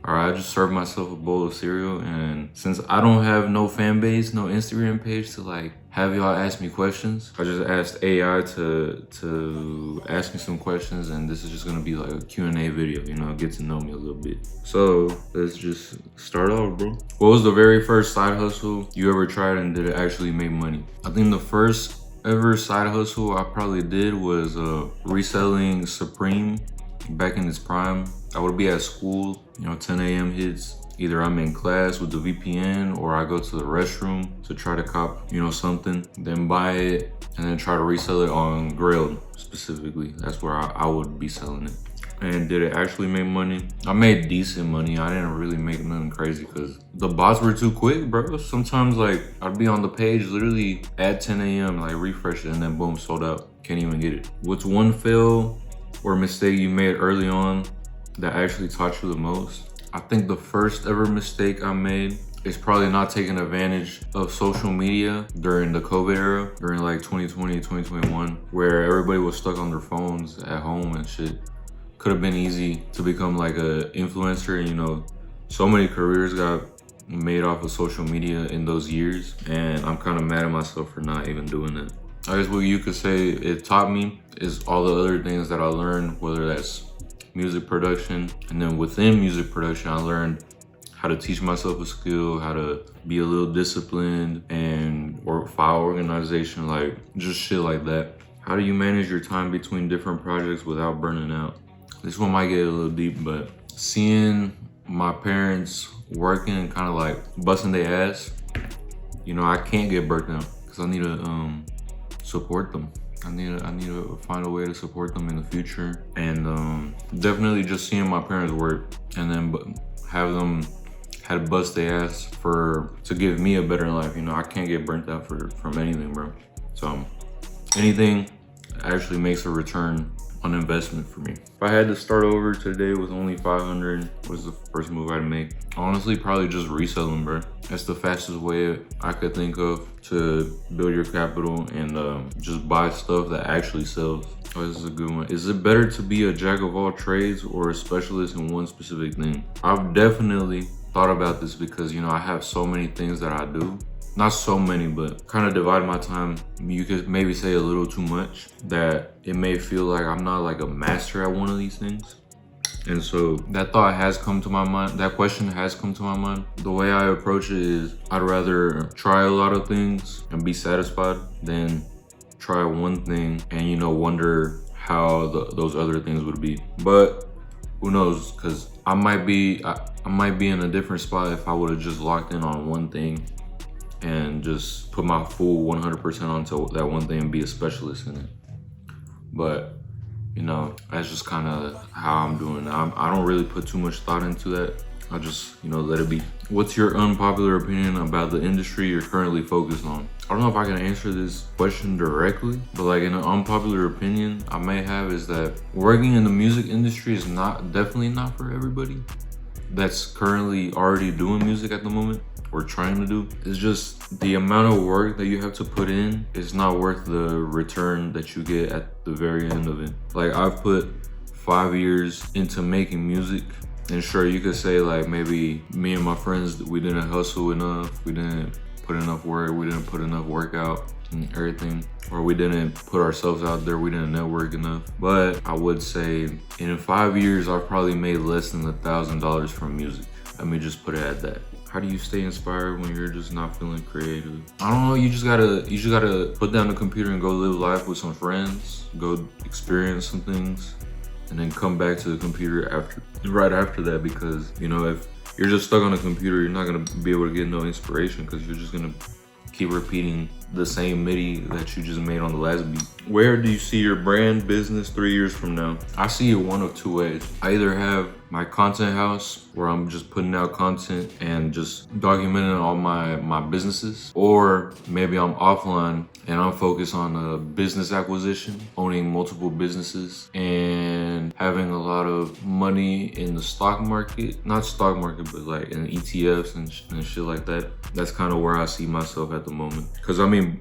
All right, I just served myself a bowl of cereal, and since I don't have no fan base, no Instagram page to like have y'all ask me questions, I just asked AI to ask me some questions, and this is just gonna be like a Q&A video, you know, get to know me a little bit. So let's just start off, bro. What was the very first side hustle you ever tried, and did it actually make money? I think the first ever side hustle I probably did was Reselling Supreme back in its prime. I would be at school, you know, 10 a.m. hits. Either I'm in class with the VPN or I go to the restroom to try to cop, you know, something, then buy it and then try to resell it on Grailed specifically. That's where I would be selling it. And did it actually make money? I made decent money. I didn't really make nothing crazy because the bots were too quick, bro. Sometimes like I'd be on the page literally at 10 a.m. like refresh it and then boom, sold out. Can't even get it. What's one fail or mistake you made early on that actually taught you the most? I think the first ever mistake I made is probably not taking advantage of social media during the COVID era, during like 2020, 2021, where everybody was stuck on their phones at home and shit. Could have been easy to become like a influencer. You know, so many careers got made off of social media in those years, and I'm kind of mad at myself for not even doing that. I guess what you could say it taught me is all the other things that I learned, whether that's music production, and then within music production, I learned how to teach myself a skill, how to be a little disciplined, and or file organization, like just shit like that. How do you manage your time between different projects without burning out? This one might get a little deep, but seeing my parents working and kind of like busting their ass, you know, I can't get burnt out because I need to support them. I need to find a way to support them in the future, and definitely just seeing my parents work and then have them had to bust their ass to give me a better life. You know, I can't get burnt out from anything, bro. So anything actually makes a return on investment for me. If I had to start over today with only 500, what's the first move I'd make? Honestly, probably just reselling, bro. That's the fastest way I could think of to build your capital and just buy stuff that actually sells. Oh, this is a good one. Is it better to be a jack of all trades or a specialist in one specific thing? I've definitely thought about this because, you know, I have so many things that I do. Not so many, but kind of divide my time. You could maybe say a little too much, that it may feel like I'm not like a master at one of these things. And so that thought has come to my mind. That question has come to my mind. The way I approach it is I'd rather try a lot of things and be satisfied than try one thing and, you know, wonder how those other things would be. But who knows? Because I might be in a different spot if I would have just locked in on one thing and just put my full 100% onto that one thing and be a specialist in it. But, you know, that's just kind of how I'm doing. I don't really put too much thought into that. I just, you know, let it be. What's your unpopular opinion about the industry you're currently focused on? I don't know if I can answer this question directly, but like an unpopular opinion I may have is that working in the music industry is definitely not for everybody that's currently already doing music at the moment or trying to do. It's just the amount of work that you have to put in is not worth the return that you get at the very end of it. Like, I've put 5 years into making music, and sure, you could say like maybe me and my friends, we didn't hustle enough, we didn't put enough work, we didn't put enough work out and everything, or we didn't put ourselves out there, we didn't network enough. But I would say in 5 years, I've probably made less than $1,000 from music. Let me just put it at that. How do you stay inspired when you're just not feeling creative? I don't know, you just gotta put down the computer and go live life with some friends, go experience some things, and then come back to the computer right after that, because, you know, if you're just stuck on the computer, you're not gonna be able to get no inspiration because you're just gonna keep repeating the same MIDI that you just made on the last beat. Where do you see your brand business 3 years from now? I see it one of two ways. I either have my content house where I'm just putting out content and just documenting all my businesses, or maybe I'm offline and I'm focused on a business acquisition, owning multiple businesses and having a lot of money in the stock market, not stock market, but like in ETFs and shit like that. That's kind of where I see myself at the moment. Cause I mean,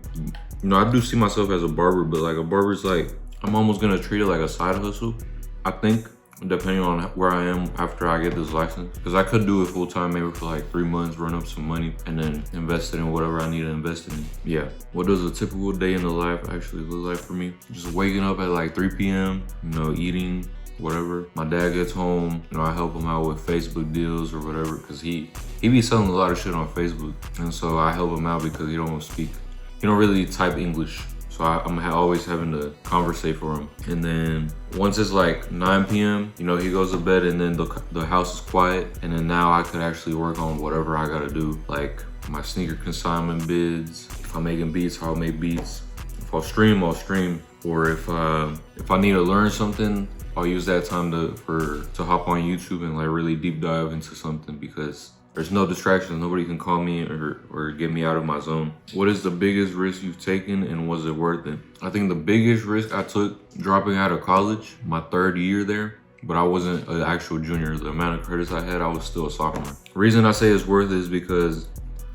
you know, I do see myself as a barber, but like a barber's like, I'm almost gonna treat it like a side hustle, I think. depending on where I am after I get this license. Because I could do it full time, maybe for like 3 months, run up some money, and then invest it in whatever I need to invest in. Yeah. What does a typical day in the life actually look like for me? Just waking up at like 3 p.m., you know, eating, whatever. My dad gets home, you know, I help him out with Facebook deals or whatever, because he be selling a lot of shit on Facebook. And so I help him out because he don't really type English. So I'm always having to conversate for him. And then once it's like 9 p.m., you know, he goes to bed, and then the house is quiet. And then now I could actually work on whatever I gotta do. Like my sneaker consignment bids. If I'm making beats, I'll make beats. If I'll stream, I'll stream. Or if I need to learn something, I'll use that time to hop on YouTube and like really deep dive into something, because there's no distractions. Nobody can call me or get me out of my zone. What is the biggest risk you've taken, and was it worth it? I think the biggest risk I took dropping out of college, my 3rd year there, but I wasn't an actual junior. The amount of credits I had, I was still a sophomore. The reason I say it's worth it is because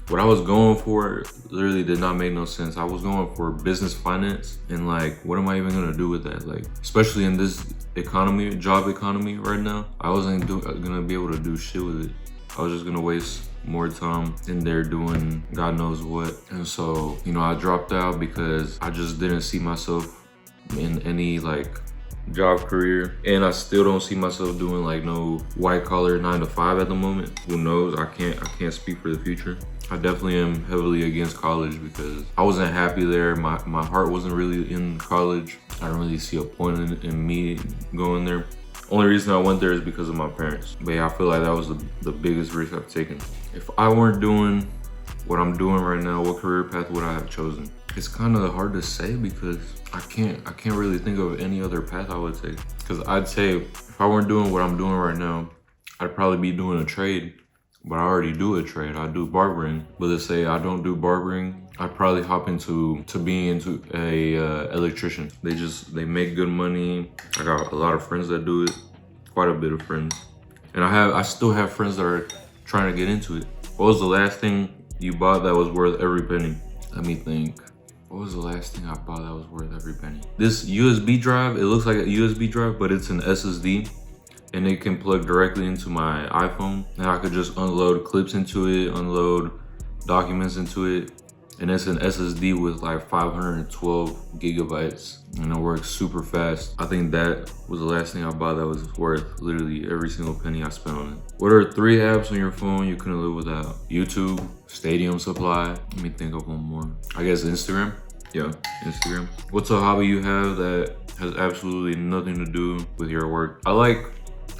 what I was going for literally did not make no sense. I was going for business finance, and like, what am I even gonna do with that? Like, especially in this job economy right now, I wasn't gonna be able to do shit with it. I was just gonna waste more time in there doing God knows what. And so, you know, I dropped out because I just didn't see myself in any like job career. And I still don't see myself doing like no white collar 9 to 5 at the moment. Who knows? I can't speak for the future. I definitely am heavily against college because I wasn't happy there. My heart wasn't really in college. I don't really see a point in me going there. Only reason I went there is because of my parents. But yeah, I feel like that was the biggest risk I've taken. If I weren't doing what I'm doing right now, what career path would I have chosen? It's kind of hard to say because I can't really think of any other path I would take. Because I'd say if I weren't doing what I'm doing right now, I'd probably be doing a trade. But I already do a trade. I do barbering. But let's say I don't do barbering, I'd probably hop into being into a electrician. They make good money. I got a lot of friends that do it, quite a bit of friends, and I still have friends that are trying to get into it. What was the last thing you bought that was worth every penny? Let me think. What was the last thing I bought that was worth every penny? This USB drive. It looks like a USB drive, but it's an SSD. And it can plug directly into my iPhone. And I could just unload clips into it, unload documents into it. And it's an SSD with like 512 gigabytes. And it works super fast. I think that was the last thing I bought that was worth literally every single penny I spent on it. What are 3 apps on your phone you couldn't live without? YouTube, Stadium Supply. Let me think of one more. I guess Instagram. Yeah, Instagram. What's a hobby you have that has absolutely nothing to do with your work?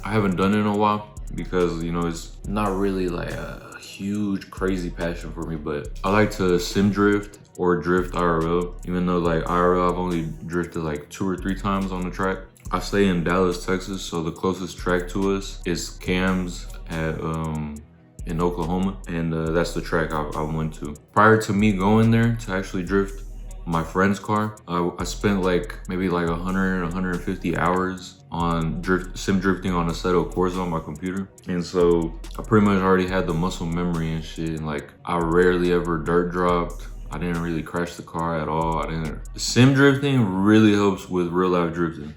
I haven't done it in a while because, you know, it's not really like a huge crazy passion for me, but I like to sim drift or drift IRL. Even though like IRL, I've only drifted like 2 or 3 times on the track. I stay in Dallas, Texas, so the closest track to us is Cam's in Oklahoma, and that's the track I went to. Prior to me going there to actually drift my friend's car, I spent like maybe like 150 hours on sim drifting on Assetto Corsa on my computer. And so I pretty much already had the muscle memory and shit. And like, I rarely ever dirt dropped. I didn't really crash the car at all. Sim drifting really helps with real life drifting.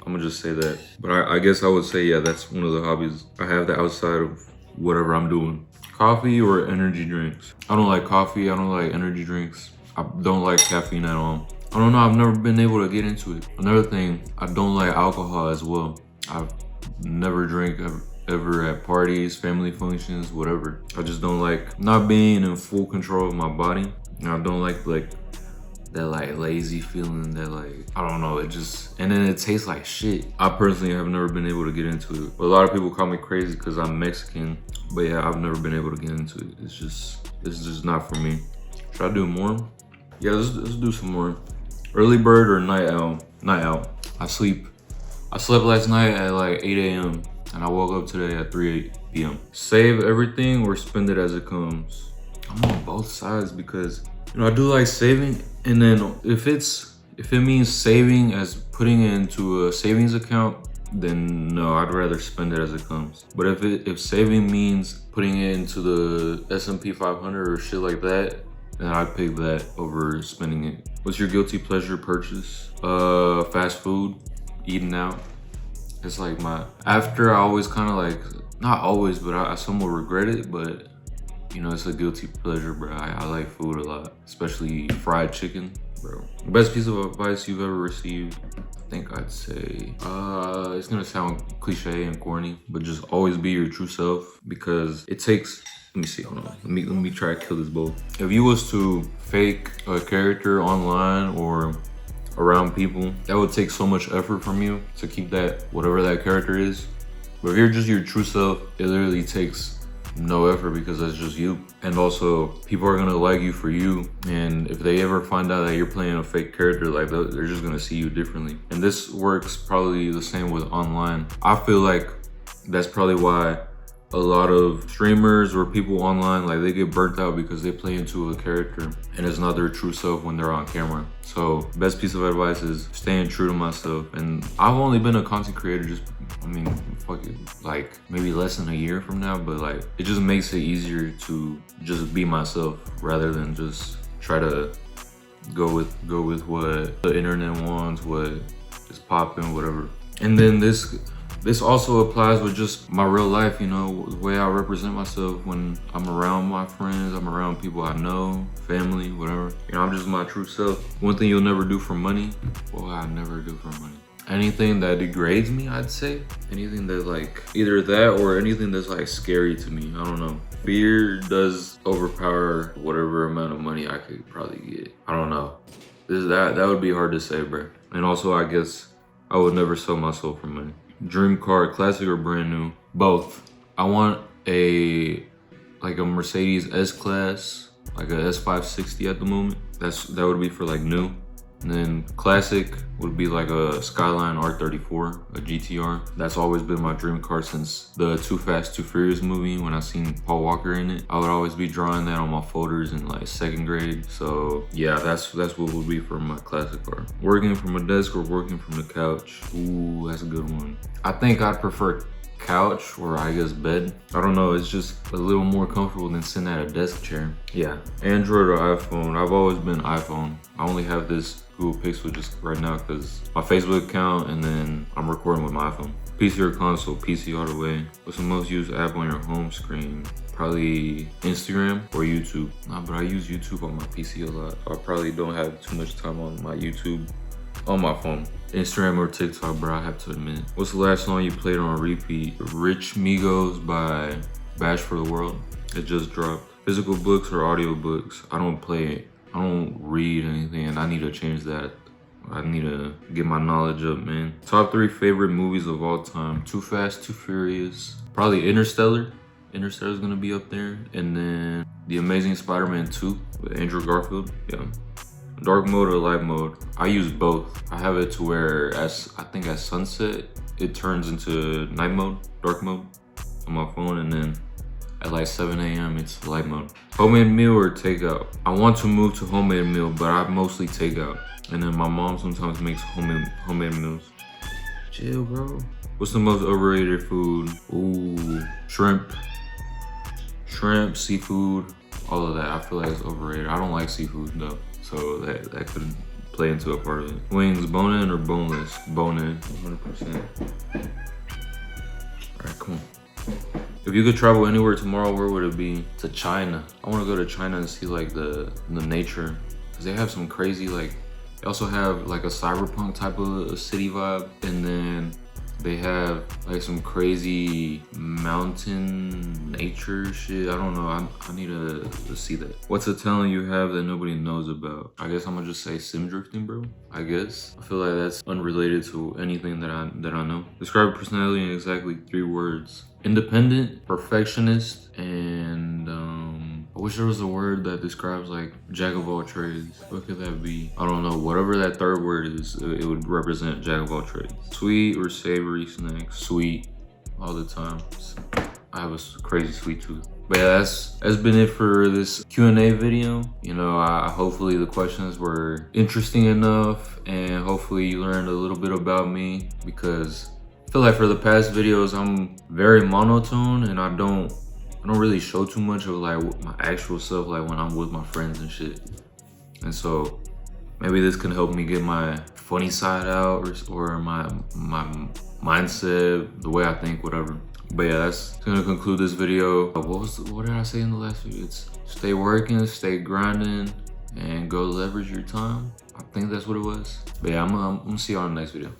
I'm gonna just say that. But I guess I would say, yeah, that's one of the hobbies I have that outside of whatever I'm doing. Coffee or energy drinks? I don't like coffee, I don't like energy drinks. I don't like caffeine at all. I don't know, I've never been able to get into it. Another thing, I don't like alcohol as well. I've never drank ever at parties, family functions, whatever. I just don't like not being in full control of my body. And I don't like that like lazy feeling that like, I don't know, and then it tastes like shit. I personally have never been able to get into it. But a lot of people call me crazy because I'm Mexican. But yeah, I've never been able to get into it. It's just not for me. Should I do more? Yeah, let's do some more. Early bird or night owl? Night owl. I slept last night at like 8 a.m. and I woke up today at 3 p.m. Save everything or spend it as it comes? I'm on both sides because, you know, I do like saving, and then if it means saving as putting it into a savings account, then no, I'd rather spend it as it comes. But if saving means putting it into the S&P 500 or shit like that, then I'd pick that over spending it. What's your guilty pleasure purchase? Fast food, eating out. It's like after I always kind of like, not always, but I somewhat regret it, but you know, it's a guilty pleasure, bro. I like food a lot, especially fried chicken, bro. Best piece of advice you've ever received? I think I'd say, it's gonna sound cliche and corny, but just always be your true self, because it takes, let me see, hold on. Let me try to kill this bowl. If you was to fake a character online or around people, that would take so much effort from you to keep that, whatever that character is. But if you're just your true self, it literally takes no effort, because that's just you. And also, people are gonna like you for you, and if they ever find out that you're playing a fake character, like they're just gonna see you differently. And this works probably the same with online. I feel like that's probably why a lot of streamers or people online, like, they get burnt out because they play into a character and it's not their true self when they're on camera. So best piece of advice is staying true to myself. And I've only been a content creator just, I mean, like maybe less than a year from now, but like it just makes it easier to just be myself rather than just try to go with what the internet wants, what is popping, whatever. And then this also applies with just my real life, you know, the way I represent myself when I'm around my friends, I'm around people I know, family, whatever. You know, I'm just my true self. One thing you'll never do for money, well, I never do for money. Anything that degrades me, I'd say. Anything that like, either that or anything that's like scary to me, I don't know. Fear does overpower whatever amount of money I could probably get. I don't know. That would be hard to say, bro. And also, I guess I would never sell my soul for money. Dream car, classic or brand new? Both. I want a Mercedes S-Class, like a S560 at the moment. That would be for like new. And then classic would be like a Skyline R34, a GTR. That's always been my dream car since the Too Fast, Too Furious movie. When I seen Paul Walker in it, I would always be drawing that on my folders in like 2nd grade. So yeah, that's what would be for my classic car. Working from a desk or working from the couch? Ooh, that's a good one. I think I'd prefer couch, or I guess bed. I don't know, it's just a little more comfortable than sitting at a desk chair. Yeah, Android or iPhone? I've always been iPhone. I only have this Google Pixel just right now because my Facebook account, and then I'm recording with my iPhone. PC or console? PC all the way. What's the most used app on your home screen? Probably Instagram or YouTube. Nah, but I use YouTube on my PC a lot. I probably don't have too much time on my YouTube on my phone. Instagram or TikTok, bro, I have to admit. What's the last song you played on repeat? Rich Migos by Bash for the World. It just dropped. Physical books or audio books? I don't read anything, and I need to change that. I need to get my knowledge up, man. Top 3 favorite movies of all time? Too Fast, Too Furious. Probably Interstellar. Interstellar's gonna be up there. And then The Amazing Spider-Man 2 with Andrew Garfield. Yeah. Dark mode or light mode? I use both. I have it to where I think at sunset, it turns into night mode, dark mode on my phone, and then at like 7 a.m. it's light mode. Homemade meal or takeout? I want to move to homemade meal, but I mostly take out. And then my mom sometimes makes homemade meals. Chill, bro. What's the most overrated food? Ooh, shrimp, seafood, all of that. I feel like it's overrated. I don't like seafood though, so that could play into a part of it. Wings, bone-in or boneless? Bone-in, 100%. All right, come on. If you could travel anywhere tomorrow, where would it be? To China. I want to go to China and see like the nature, because they have some crazy, like, they also have like a cyberpunk type of city vibe, and then they have like some crazy mountain nature shit. I don't know. I need to see that. What's a talent you have that nobody knows about? I guess I'm gonna just say sim drifting, bro. I guess. I feel like that's unrelated to anything that I know. Describe your personality in exactly 3 words. Independent, perfectionist, and I wish there was a word that describes like jack of all trades. What could that be? I don't know. Whatever that 3rd word is, it would represent jack of all trades. Sweet or savory snacks? Sweet, all the time. I have a crazy sweet tooth. But yeah, that's been it for this Q&A video. You know, hopefully the questions were interesting enough, and hopefully you learned a little bit about me, because I feel like for the past videos I'm very monotone, and I don't really show too much of like my actual self, like when I'm with my friends and shit. And so maybe this can help me get my funny side out, or my mindset, the way I think, whatever. But yeah, that's gonna conclude this video. What did I say in the last video? It's stay working, stay grinding, and go leverage your time. I think that's what it was. But yeah, I'm gonna see y'all in the next video.